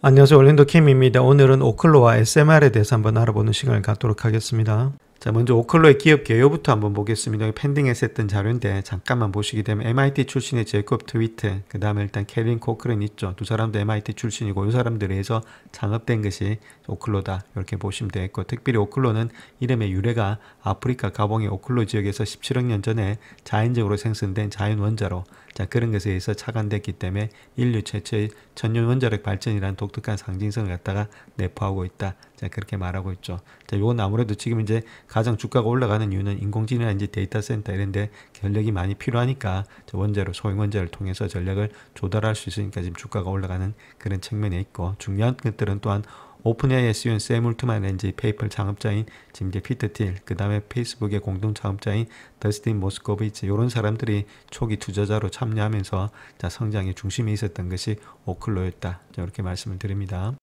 안녕하세요. 올랜도 캠입니다. 오늘은 오클로와 SMR에 대해서 한번 알아보는 시간을 갖도록 하겠습니다. 자, 먼저 오클로의 기업 개요부터 한번 보겠습니다. 펜딩에서 했던 자료인데 잠깐만 보시게 되면 MIT 출신의 제이콥 트위트, 그 다음에 일단 케빈 코크런 있죠. 두 사람도 MIT 출신이고 이 사람들에 의해서 창업된 것이 오클로다. 이렇게 보시면 되겠고, 특별히 오클로는 이름의 유래가 아프리카 가봉의 오클로 지역에서 17억 년 전에 자연적으로 생성된 자연 원자로, 자, 그런 것에 의해서 착안됐기 때문에 인류 최초의 천연 원자력 발전이라는 독특한 상징성을 갖다가 내포하고 있다. 자, 그렇게 말하고 있죠. 자, 이건 아무래도 지금 이제 가장 주가가 올라가는 이유는 인공지능이나 데이터 센터 이런 데 전력이 많이 필요하니까 원자로, 소형 원자를 통해서 전력을 조달할 수 있으니까 지금 주가가 올라가는 그런 측면에 있고, 중요한 것들은 또한 오픈AI의 CEO 샘 울트만인지 페이팔 창업자인 지금 이제 피터 틸, 그 다음에 페이스북의 공동 창업자인 더스틴 모스코비치, 이런 사람들이 초기 투자자로 참여하면서 자, 성장의 중심에 있었던 것이 오클로였다. 이렇게 말씀을 드립니다.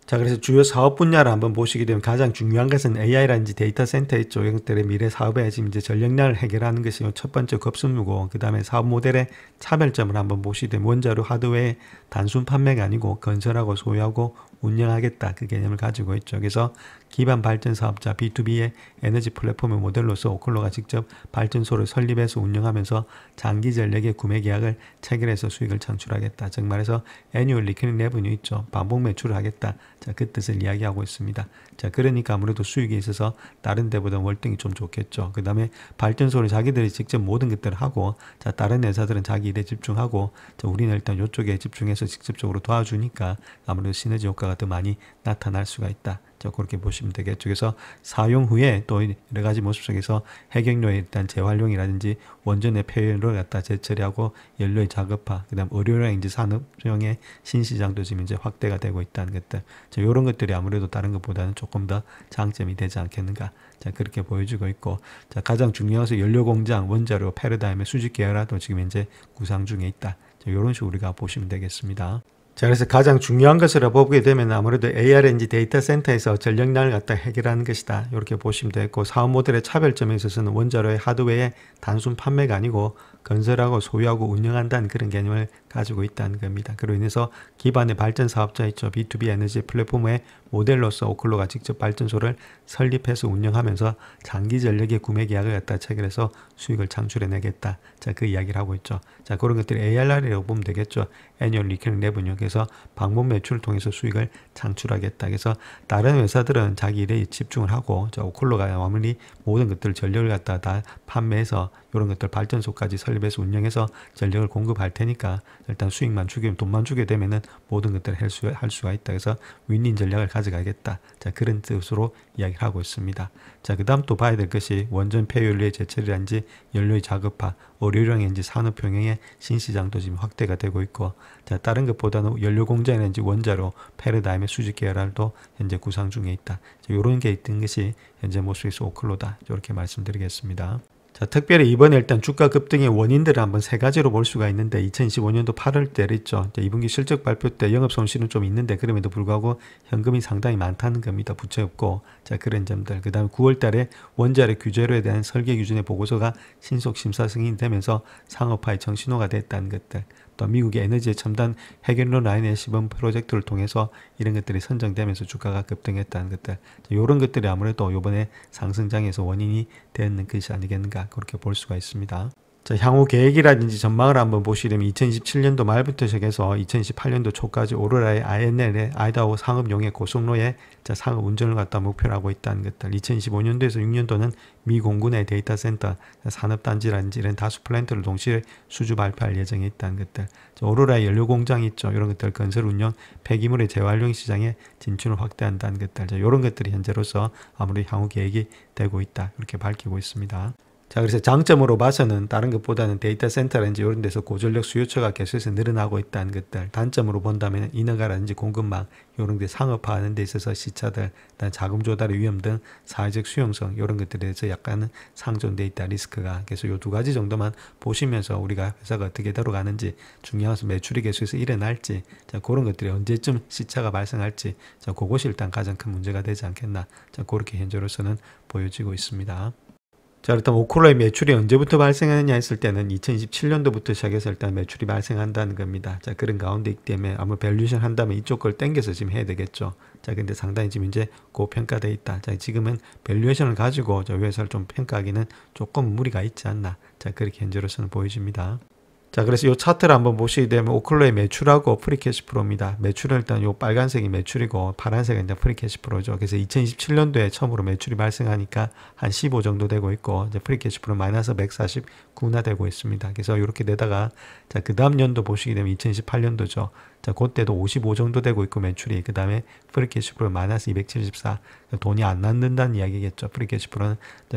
자, 그래서 주요 사업 분야를 한번 보시게 되면 가장 중요한 것은 AI라든지 데이터 센터 있죠. 이것들의 미래 사업에 지금 이제 전력량을 해결하는 것이 첫 번째 급선무고, 그 다음에 사업 모델의 차별점을 한번 보시게 되면 원자로 하드웨어의 단순 판매가 아니고 건설하고 소유하고 운영하겠다, 그 개념을 가지고 있죠. 그래서 기반 발전 사업자 B2B의 에너지 플랫폼의 모델로서 오클로가 직접 발전소를 설립해서 운영하면서 장기 전력의 구매 계약을 체결해서 수익을 창출하겠다. 즉 말해서 애뉴얼 리커닝 레버뉴 있죠. 반복 매출을 하겠다. 자, 그 뜻을 이야기하고 있습니다. 자, 그러니까 아무래도 수익에 있어서 다른 데보다 월등히 좀 좋겠죠. 그 다음에 발전소를 자기들이 직접 모든 것들을 하고, 자, 다른 회사들은 자기 일에 집중하고, 자, 우리는 일단 이쪽에 집중해서 직접적으로 도와주니까 아무래도 시너지 효과가 더 많이 나타날 수가 있다. 자, 그렇게 보시면 되겠죠. 그래서 사용 후에 또 여러 가지 모습 속에서 핵연료의 일단 재활용이라든지 원전의 폐연료를 갖다 재처리하고 연료의 자급화, 그 다음 의료라든지 산업용의 신시장도 지금 이제 확대가 되고 있다는 것들. 자, 이런 것들이 아무래도 다른 것보다는 조금 더 장점이 되지 않겠는가. 자, 그렇게 보여지고 있고, 자, 가장 중요한 것은 연료 공장, 원자료, 패러다임의 수직 계열화도 지금 현재 구상 중에 있다. 자, 이런 식으로 우리가 보시면 되겠습니다. 자, 그래서 가장 중요한 것을 보게 되면 아무래도 ARNG 데이터 센터에서 전력량을 갖다 해결하는 것이다. 이렇게 보시면 되겠고, 사업 모델의 차별점에 있어서는 원자로의 하드웨어의 단순 판매가 아니고 건설하고 소유하고 운영한다는 그런 개념을 가지고 있다는 겁니다. 그로 인해서 기반의 발전 사업자 있죠. B2B 에너지 플랫폼의 모델로서 오클로가 직접 발전소를 설립해서 운영하면서 장기 전력의 구매 계약을 갖다 체결해서 수익을 창출해내겠다. 자, 그 이야기를 하고 있죠. 자, 그런 것들이 ARR이라고 보면 되겠죠. Annual Recurring Revenue. 그래서 방문 매출을 통해서 수익을 창출하겠다. 그래서 다른 회사들은 자기 일에 집중을 하고, 자, 오클로가 아무리 모든 것들 전력을 갖다 다 판매해서 이런 것들 발전소까지 설립해서 운영해서 전력을 공급할 테니까 일단 수익만 주게, 돈만 주게 되면은 모든 것들을 할 수가 있다. 그래서 윈윈 전략을 가져가겠다. 자, 그런 뜻으로 이야기를 하고 있습니다. 자, 그 다음 또 봐야 될 것이 원전 폐연료의 재처리라든지 연료의 자급화, 의료용인지 산업병행의 신시장도 지금 확대가 되고 있고, 자, 다른 것보다는 연료 공장이라든지 원자로, 패러다임의 수직 계열화도 현재 구상 중에 있다. 자, 이런 게 있던 것이 현재 모습에서 오클로다. 이렇게 말씀드리겠습니다. 자, 특별히 이번에 일단 주가 급등의 원인들을 한번 세 가지로 볼 수가 있는데, 2025년도 8월 때 있죠. 2분기 실적 발표 때 영업 손실은 좀 있는데 그럼에도 불구하고 현금이 상당히 많다는 겁니다. 부채 없고. 자, 그런 점들. 그 다음에 9월 달에 원자력 규제로에 대한 설계 기준의 보고서가 신속 심사 승인이 되면서 상업화의 정신호가 됐다는 것들. 또 미국의 에너지의 첨단 핵연료 라인의 시범 프로젝트를 통해서 이런 것들이 선정되면서 주가가 급등했다는 것들. 이런 것들이 아무래도 이번에 상승장에서 원인이 되는 것이 아니겠는가, 그렇게 볼 수가 있습니다. 자, 향후 계획이라든지 전망을 한번 보시려면 2027년도 말부터 시작해서 2028년도 초까지 오로라의 INL의 아이다호 상업용의 고속로에 자, 상업 운전을 갖다 목표로 하고 있다는 것들. 2025년도에서 6년도는 미 공군의 데이터 센터, 산업단지라든지 이런 다수 플랜트를 동시에 수주 발표할 예정에 있다는 것들. 자, 오로라의 연료 공장이 있죠. 이런 것들 건설 운영, 폐기물의 재활용 시장에 진출을 확대한다는 것들. 자, 이런 것들이 현재로서 아무리 향후 계획이 되고 있다. 이렇게 밝히고 있습니다. 자, 그래서 장점으로 봐서는 다른 것보다는 데이터 센터라든지 이런 데서 고전력 수요처가 계속해서 늘어나고 있다는 것들. 단점으로 본다면 인허가라든지 공급망 이런 데 상업화하는 데 있어서 시차들, 자금 조달의 위험 등 사회적 수용성 이런 것들에 대해서 약간은 상존돼 있다, 리스크가. 그래서 이 두 가지 정도만 보시면서 우리가 회사가 어떻게 들어가는지, 중요한 것은 매출이 계속해서 일어날지, 자, 그런 것들이 언제쯤 시차가 발생할지, 자, 그것이 일단 가장 큰 문제가 되지 않겠나. 자, 그렇게 현재로서는 보여지고 있습니다. 자, 일단 오클로의 매출이 언제부터 발생하느냐 했을 때는 2027년도부터 시작해서 일단 매출이 발생한다는 겁니다. 자, 그런 가운데 있기 때문에 아무 밸류에이션 한다면 이쪽 걸 땡겨서 지금 해야 되겠죠. 자, 근데 상당히 지금 이제 고평가되어 있다. 자, 지금은 밸류에이션을 가지고 저 회사를 좀 평가하기는 조금 무리가 있지 않나. 자, 그렇게 현재로서는 보여집니다. 자, 그래서 이 차트를 한번 보시게 되면 오클로의 매출하고 프리캐시프로입니다. 매출은 일단 요 빨간색이 매출이고 파란색은 이제 프리캐시프로죠. 그래서 2027년도에 처음으로 매출이 발생하니까 한 15 정도 되고 있고 이제 프리캐시프로 마이너스 149나 되고 있습니다. 그래서 이렇게 되다가 자, 그 다음 연도 보시게 되면 2028년도죠. 자, 그때도 55 정도 되고 있고 매출이 그 다음에 프리캐시프로 마이너스 274 돈이 안 남는다는 이야기겠죠. 프리캐시프로는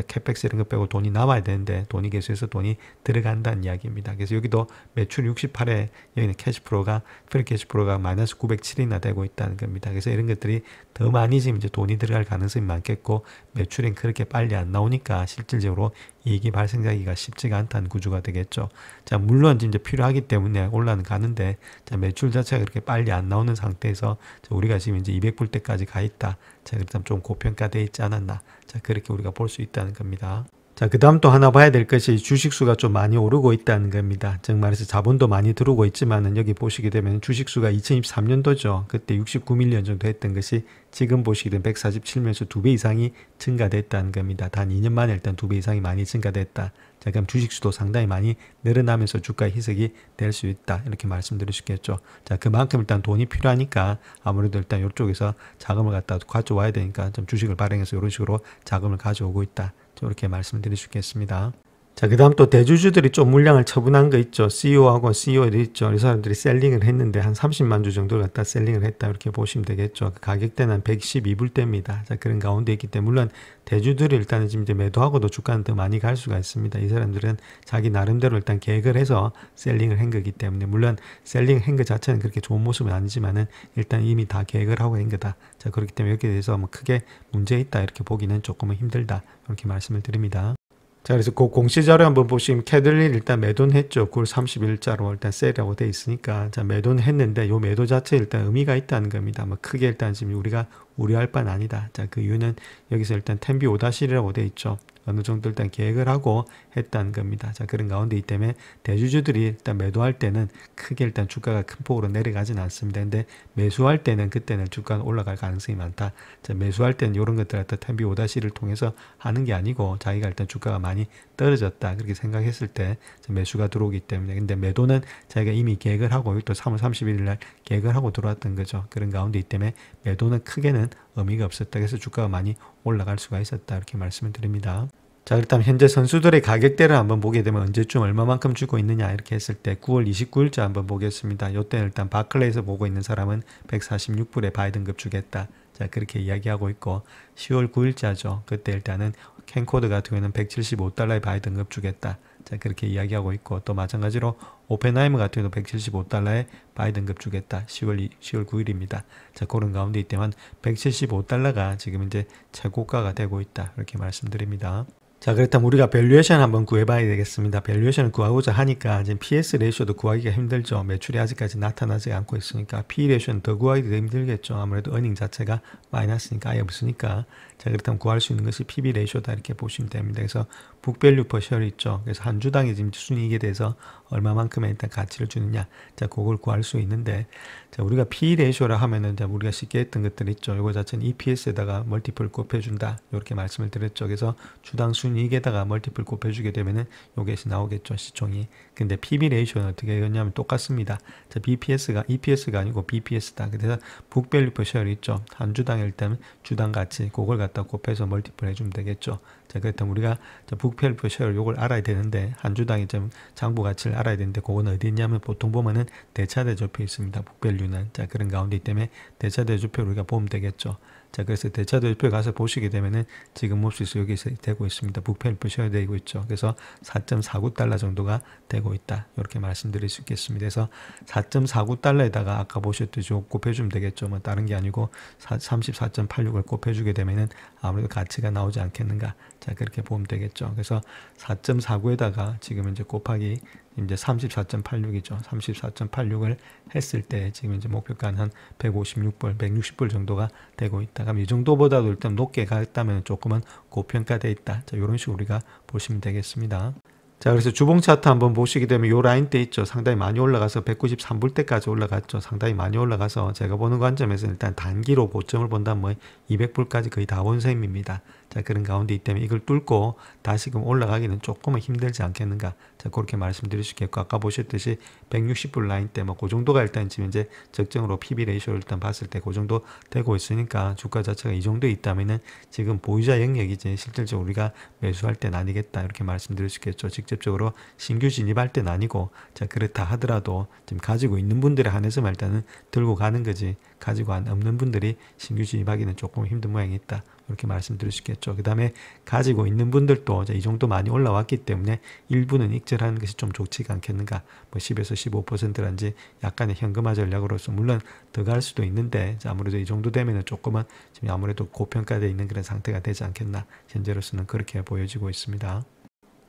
캐펙스 이런 거 빼고 돈이 남아야 되는데 돈이 계속해서 돈이 들어간다는 이야기입니다. 그래서 여기도 매출 68에 여기는 캐시프로가 프리캐시프로가 마이너스 907이나 되고 있다는 겁니다. 그래서 이런 것들이 더 많이 지금 이제 돈이 들어갈 가능성이 많겠고 매출이 그렇게 빨리 안 나오니까 실질적으로 이익이 발생하기가 쉽지가 않다는 구조가 되겠죠. 자, 물론 이제 필요하기 때문에 올라는 가는데 자, 매출 자체가 그렇게 빨리 안 나오는 상태에서 자, 우리가 지금 이제 200불 때까지 가 있다. 자, 일단 좀 고평가되어 있지 않았나. 자, 그렇게 우리가 볼 수 있다는 겁니다. 자, 그 다음 또 하나 봐야 될 것이 주식수가 좀 많이 오르고 있다는 겁니다. 즉 말해서 자본도 많이 들어오고 있지만은 여기 보시게 되면 주식수가 2023년도죠. 그때 69밀리언 정도 했던 것이 지금 보시게 되면 147면서 2배 이상이 증가됐다는 겁니다. 단 2년 만에 일단 2배 이상이 많이 증가됐다. 자, 그럼 주식수도 상당히 많이 늘어나면서 주가 희석이 될 수 있다. 이렇게 말씀드릴 수 있겠죠. 자, 그만큼 일단 돈이 필요하니까 아무래도 일단 이쪽에서 자금을 갖다 가져와야 되니까 좀 주식을 발행해서 이런 식으로 자금을 가져오고 있다. 이렇게 말씀드릴 수 있겠습니다. 자, 그 다음 또 대주주들이 좀 물량을 처분한 거 있죠. CEO하고 CEO들이 있죠. 이 사람들이 셀링을 했는데 한 30만 주 정도를 갖다 셀링을 했다. 이렇게 보시면 되겠죠. 그 가격대는 한 112불대입니다. 자, 그런 가운데 있기 때문에 물론 대주들이 일단은 지금 이제 매도하고도 주가는 더 많이 갈 수가 있습니다. 이 사람들은 자기 나름대로 일단 계획을 해서 셀링을 한 거기 때문에 물론 셀링 한 거 자체는 그렇게 좋은 모습은 아니지만은 일단 이미 다 계획을 하고 한 거다. 자, 그렇기 때문에 여기에 대해서 뭐 크게 문제 있다 이렇게 보기는 조금은 힘들다. 이렇게 말씀을 드립니다. 자, 그래서 그 공시자료 한번 보시면 캐들린 일단 매도는 했죠. 9월 30일자로 일단 셀이라고 돼 있으니까. 자, 매도는 했는데 요 매도 자체에 일단 의미가 있다는 겁니다. 뭐 크게 일단 지금 우리가 우려할 바는 아니다. 자, 그 이유는 여기서 일단 텐비 5-1이라고 돼 있죠. 어느 정도 일단 계획을 하고 했다는 겁니다. 자, 그런 가운데 있기 때문에 대주주들이 일단 매도할 때는 크게 일단 주가가 큰 폭으로 내려가지는 않습니다. 근데 매수할 때는 그때는 주가가 올라갈 가능성이 많다. 자, 매수할 때는 이런 것들 갖다 텐비 5-1을 통해서 하는 게 아니고 자기가 일단 주가가 많이 떨어졌다. 그렇게 생각했을 때 매수가 들어오기 때문에 근데 매도는 자기가 이미 계획을 하고 또 3월 31일 날 계획을 하고 들어왔던 거죠. 그런 가운데 있기 때문에 매도는 크게는 의미가 없었다. 그래서 주가가 많이 올라갈 수가 있었다. 이렇게 말씀을 드립니다. 자, 일단 현재 선수들의 가격대를 한번 보게 되면 언제쯤 얼마만큼 주고 있느냐 이렇게 했을 때 9월 29일자 한번 보겠습니다. 이때는 일단 바클레이에서 보고 있는 사람은 146불에 바이든급 주겠다. 자, 그렇게 이야기하고 있고 10월 9일자죠. 그때 일단은 캔코드 같은 경우에는 175달러에 바이든급 주겠다. 자, 그렇게 이야기하고 있고 또 마찬가지로 오펜하이머 같은 경우도 175달러에 바이든급 주겠다. 10월 9일입니다. 자, 그런 가운데 있다면 175달러가 지금 이제 최고가가 되고 있다. 이렇게 말씀드립니다. 자, 그렇다면 우리가 밸류에이션 한번 구해봐야 되겠습니다. 밸류에이션을 구하고자 하니까 지금 PS 레이쇼도 구하기가 힘들죠. 매출이 아직까지 나타나지 않고 있으니까 P 레이쇼는 더 구하기도 힘들겠죠. 아무래도 어닝 자체가 마이너스니까 아예 없으니까. 자, 그렇다면 구할 수 있는 것이 PB 레이쇼다 이렇게 보시면 됩니다. 그래서 북밸류 퍼 쉐어 있죠. 그래서 한 주당의 지금 순이익에 대해서 얼마만큼의 일단 가치를 주느냐. 자, 그걸 구할 수 있는데 자, 우리가 P 레이쇼라 하면은 자, 우리가 쉽게 했던 것들 있죠. 이거 자체는 EPS에다가 멀티플 곱해준다. 이렇게 말씀을 드렸죠. 그래서 주당 순이익에다가 멀티플 곱해주게 되면은 요게 나오겠죠. 시총이. 근데 PB 레이쇼는 어떻게 했냐면 똑같습니다. 자, EPS가 아니고 BPS다. 그래서 북밸류 퍼 쉐어 있죠. 한 주당에 일단 주당 가치 그걸 갖다 곱해서 멀티플 해주면 되겠죠. 자, 그렇다면 우리가 북밸류 퍼 쉐어 요걸 알아야 되는데 한 주당의 좀 장부 가치를 알아야 되는데 그거는 어디 있냐면 보통 보면은 대차대조표 있습니다. 북밸류는. 자, 그런 가운데 때문에 대차대조표를 우리가 보면 되겠죠. 자, 그래서 대차대조표 가서 보시게 되면은 지금 몹시서 여기서 되고 있습니다. 북밸류 퍼 쉐어 되고 있죠. 그래서 4.49달러 정도가 되고 있다. 이렇게 말씀드릴 수 있겠습니다. 그래서 4.49달러에다가 아까 보셨듯이 곱해주면 되겠죠. 뭐 다른 게 아니고 34.86을 곱해주게 되면은 아무래도 가치가 나오지 않겠는가. 자, 그렇게 보면 되겠죠. 그래서 4.49에다가 지금 이제 곱하기 이제 34.86이죠. 34.86을 했을 때 지금 이제 목표가는 한 156불, 160불 정도가 되고 있다. 그럼 이 정도보다도 일단 높게 갔다면 조금은 고평가돼 있다. 자, 이런 식으로 우리가 보시면 되겠습니다. 자, 그래서 주봉 차트 한번 보시게 되면 요 라인대 있죠. 상당히 많이 올라가서 193불 때까지 올라갔죠. 상당히 많이 올라가서 제가 보는 관점에서 일단 단기로 고점을 본다면 뭐 200불까지 거의 다 온 셈입니다. 자, 그런 가운데 있기 때문에 이걸 뚫고 다시금 올라가기는 조금은 힘들지 않겠는가. 자, 그렇게 말씀드릴 수 있겠고, 아까 보셨듯이 160불 라인 때 뭐 그 정도가 일단 지금 이제 적정으로 PB 레이쇼를 일단 봤을 때 그 정도 되고 있으니까 주가 자체가 이 정도에 있다면은 지금 보유자 영역이지 실질적으로 우리가 매수할 때는 아니겠다. 이렇게 말씀드릴 수 있겠죠. 직접적으로 신규 진입할 때는 아니고, 자, 그렇다 하더라도 지금 가지고 있는 분들에 한해서만 일단은 들고 가는 거지, 가지고 없는 분들이 신규 진입하기는 조금 힘든 모양이 있다. 이렇게 말씀드릴 수 있겠죠. 그 다음에 가지고 있는 분들도 이 정도 많이 올라왔기 때문에 일부는 익절하는 것이 좀 좋지가 않겠는가. 뭐 10에서 15%란지 약간의 현금화 전략으로서 물론 더 갈 수도 있는데, 아무래도 이 정도 되면은 조금은 지금 아무래도 고평가되어 있는 그런 상태가 되지 않겠나. 현재로서는 그렇게 보여지고 있습니다.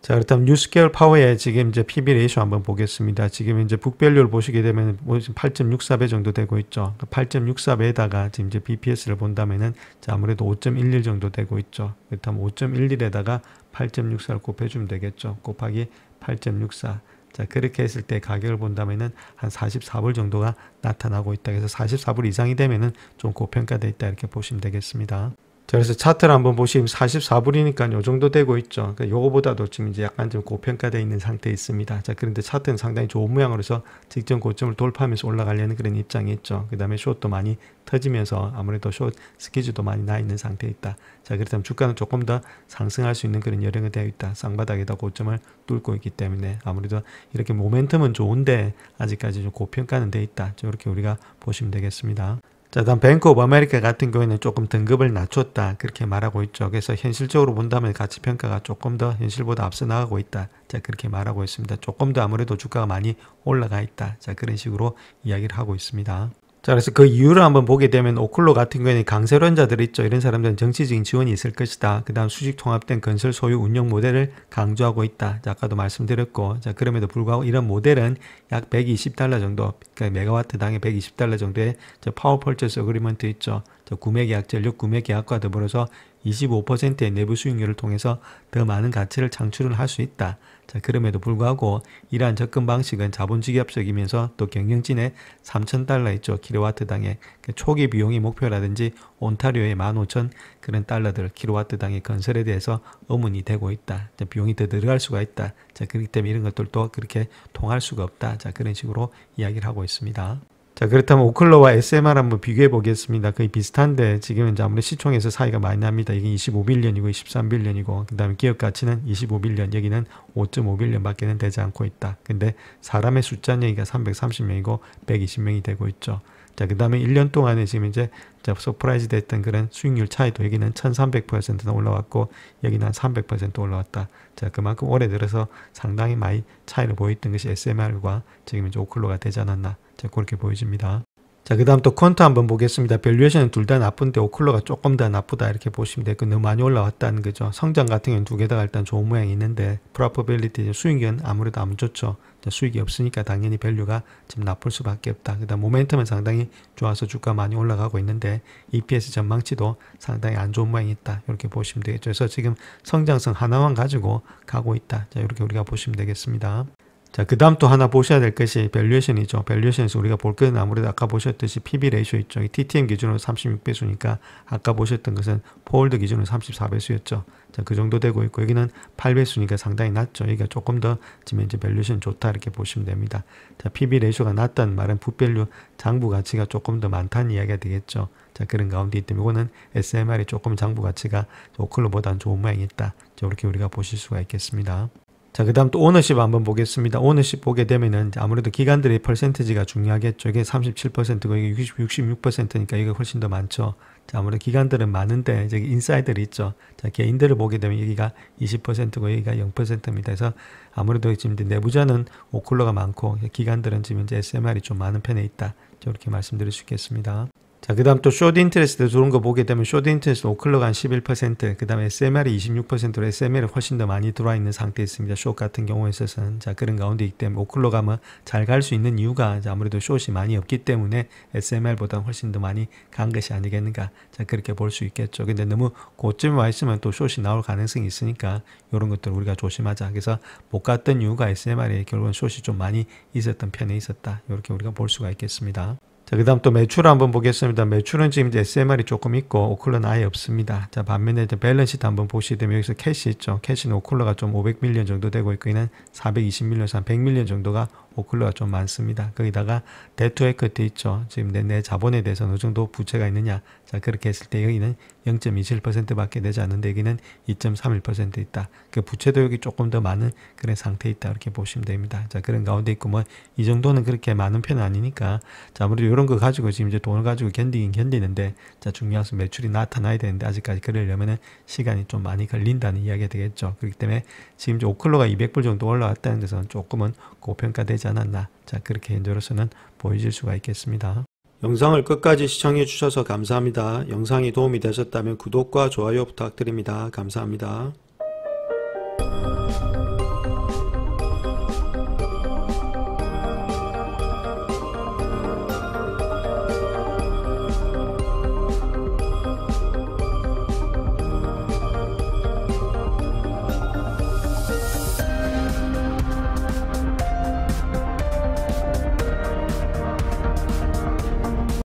자, 그렇다면 뉴스케어 파워의 지금 이제 PB 레이쇼 한번 보겠습니다. 지금 이제 북밸류를 보시게 되면 8.64배 정도 되고 있죠. 8.64배에다가 지금 이제 BPS를 본다면은 자, 아무래도 5.11 정도 되고 있죠. 그렇다면 5.11에다가 8.64를 곱해주면 되겠죠. 곱하기 8.64. 자, 그렇게 했을 때 가격을 본다면은 한 44불 정도가 나타나고 있다. 그래서 44불 이상이 되면은 좀 고평가되어 있다. 이렇게 보시면 되겠습니다. 자, 그래서 차트를 한번 보시면 44불이니까 요 정도 되고 있죠. 그러니까 요거보다도 지금 이제 약간 좀 고평가되어 있는 상태에 있습니다. 자, 그런데 차트는 상당히 좋은 모양으로서 직전 고점을 돌파하면서 올라가려는 그런 입장이 있죠. 그 다음에 숏도 많이 터지면서 아무래도 숏 스키즈도 많이 나 있는 상태에 있다. 자, 그렇다면 주가는 조금 더 상승할 수 있는 그런 여력이 되어 있다. 쌍바닥에다 고점을 뚫고 있기 때문에 아무래도 이렇게 모멘텀은 좋은데 아직까지 좀 고평가는 되어 있다. 이렇게 우리가 보시면 되겠습니다. 자, 다음 뱅크 오브 아메리카 같은 경우에는 조금 등급을 낮췄다. 그렇게 말하고 있죠. 그래서 현실적으로 본다면 가치평가가 조금 더 현실보다 앞서 나가고 있다. 자, 그렇게 말하고 있습니다. 조금 더 아무래도 주가가 많이 올라가 있다. 자, 그런 식으로 이야기를 하고 있습니다. 자, 그래서 그 이유를 한번 보게 되면 오클로 같은 경우에는 강세론자들 있죠. 이런 사람들은 정치적인 지원이 있을 것이다. 그 다음 수직 통합된 건설 소유 운영 모델을 강조하고 있다. 자, 아까도 말씀드렸고, 자, 그럼에도 불구하고 이런 모델은 약 120달러 정도, 그러니까 메가와트 당에 120달러 정도의 파워 펄처스 어그리먼트 있죠. 구매 계약, 전력 구매 계약과 더불어서 25%의 내부 수익률을 통해서 더 많은 가치를 창출을 할 수 있다. 자, 그럼에도 불구하고 이러한 접근 방식은 자본주기업적이면서 또 경영진의 3,000달러 있죠. 킬로와트당의 초기 비용이 목표라든지 온타리오의 15,000 그런 달러들 킬로와트당의 건설에 대해서 의문이 되고 있다. 자, 비용이 더 들어갈 수가 있다. 자, 그렇기 때문에 이런 것들도 그렇게 통할 수가 없다. 자, 그런 식으로 이야기를 하고 있습니다. 자, 그렇다면 오클로와 SMR 한번 비교해 보겠습니다. 거의 비슷한데 지금은 이제 아무래도 시총에서 차이가 많이 납니다. 이게 25빌리언이고 23빌리언이고 그 다음에 기업 가치는 25빌리언, 여기는 5.5빌리언 밖에는 되지 않고 있다. 근데 사람의 숫자는 여기가 330명이고 120명이 되고 있죠. 자, 그 다음에 1년 동안에 지금 이제 서프라이즈 됐던 그런 수익률 차이도 여기는 1300%나 올라왔고 여기는 한 300% 올라왔다. 자, 그만큼 올해 들어서 상당히 많이 차이를 보였던 것이 SMR과 지금 이제 오클로가 되지 않았나. 자, 그렇게 보여집니다. 자, 그 다음 또 퀀트 한번 보겠습니다. 밸류에이션은 둘 다 나쁜데 오클로가 조금 더 나쁘다 이렇게 보시면 되고 너무 많이 올라왔다는 거죠. 성장 같은 경우는 두 개다가 일단 좋은 모양이 있는데 프로퍼빌리티 수익은 아무래도 안 좋죠. 자, 수익이 없으니까 당연히 밸류가 지금 나쁠 수밖에 없다. 그 다음 모멘텀은 상당히 좋아서 주가 많이 올라가고 있는데 EPS 전망치도 상당히 안 좋은 모양이 있다. 이렇게 보시면 되겠죠. 그래서 지금 성장성 하나만 가지고 가고 있다. 자, 이렇게 우리가 보시면 되겠습니다. 자, 그 다음 또 하나 보셔야 될 것이 밸류에이션이죠. 밸류에이션에서 우리가 볼 것은 아무래도 아까 보셨듯이 PB 레이쇼 있죠. 이 TTM 기준으로 36배수니까 아까 보셨던 것은 포홀드 기준으로 34배수였죠. 자, 그 정도 되고 있고 여기는 8배수니까 상당히 낮죠. 여기가 조금 더 지금 이제 밸류에이션 좋다 이렇게 보시면 됩니다. 자, PB 레이쇼가 낮다는 말은 붓밸류 장부 가치가 조금 더 많다는 이야기가 되겠죠. 자, 그런 가운데 있기 때문에 이거는 SMR이 조금 장부 가치가 오클로보다는 좋은 모양이 있다. 자, 이렇게 우리가 보실 수가 있겠습니다. 자, 그 다음 또 오너십 한번 보겠습니다. 오너십 보게 되면은 아무래도 기관들의 퍼센티지가 중요하겠죠. 이게 37%고 이게 66%니까 이게 훨씬 더 많죠. 자, 아무래도 기관들은 많은데 저기 인사이드들이 있죠. 자, 개인들을 보게 되면 여기가 20%고 여기가 0%입니다. 그래서 아무래도 지금 내부자는 오클로가 많고 기관들은 지금 이제 SMR이 좀 많은 편에 있다. 이렇게 말씀드릴 수 있겠습니다. 자, 그 다음 또 숏 인트레스트 들어온 거 보게 되면 숏 인트레스트 오클로가 한 11%, 그 다음에 SMR이 26%로 SMR이 훨씬 더 많이 들어와 있는 상태에 있습니다. 숏 같은 경우에 있어서는. 자, 그런 가운데 있기 때문에 오클로가 뭐 잘 갈 수 있는 이유가 아무래도 숏이 많이 없기 때문에 SMR보다 훨씬 더 많이 간 것이 아니겠는가. 자, 그렇게 볼 수 있겠죠. 근데 너무 고점에 와 있으면 또 숏이 나올 가능성이 있으니까 이런 것들 우리가 조심하자. 그래서 못 갔던 이유가 SMR에 결국은 숏이 좀 많이 있었던 편에 있었다. 이렇게 우리가 볼 수가 있겠습니다. 자, 그 다음 또 매출 한번 보겠습니다. 매출은 지금 이제 SMR이 조금 있고 오클러는 아예 없습니다. 자, 반면에 이제 밸런시트 한번 보시게 되면 여기서 캐시 있죠. 캐시는 오클러가 좀 500밀리언 정도 되고 있고 이는 420밀리언에서 한 100밀리언 정도가 오클러가 좀 많습니다. 거기다가 데투 에쿼티 있죠. 지금 내 자본에 대해서 어느 정도 부채가 있느냐. 자, 그렇게 했을 때 여기는 0.27%밖에 되지 않는데 여기는 2.31% 있다. 그 부채도 여기 조금 더 많은 그런 상태에 있다. 이렇게 보시면 됩니다. 자, 그런 가운데 있고 뭐 이 정도는 그렇게 많은 편은 아니니까 자, 아무래도 이런 거 가지고 지금 이제 돈을 가지고 견디긴 견디는데 자, 중요한 것은 매출이 나타나야 되는데 아직까지 그러려면은 시간이 좀 많이 걸린다는 이야기가 되겠죠. 그렇기 때문에 지금 이제 오클로가 200불 정도 올라왔다는 것은 조금은 고평가되지 않았나. 자, 그렇게 현재로서는 보여질 수가 있겠습니다. 영상을 끝까지 시청해 주셔서 감사합니다. 영상이 도움이 되셨다면 구독과 좋아요 부탁드립니다. 감사합니다.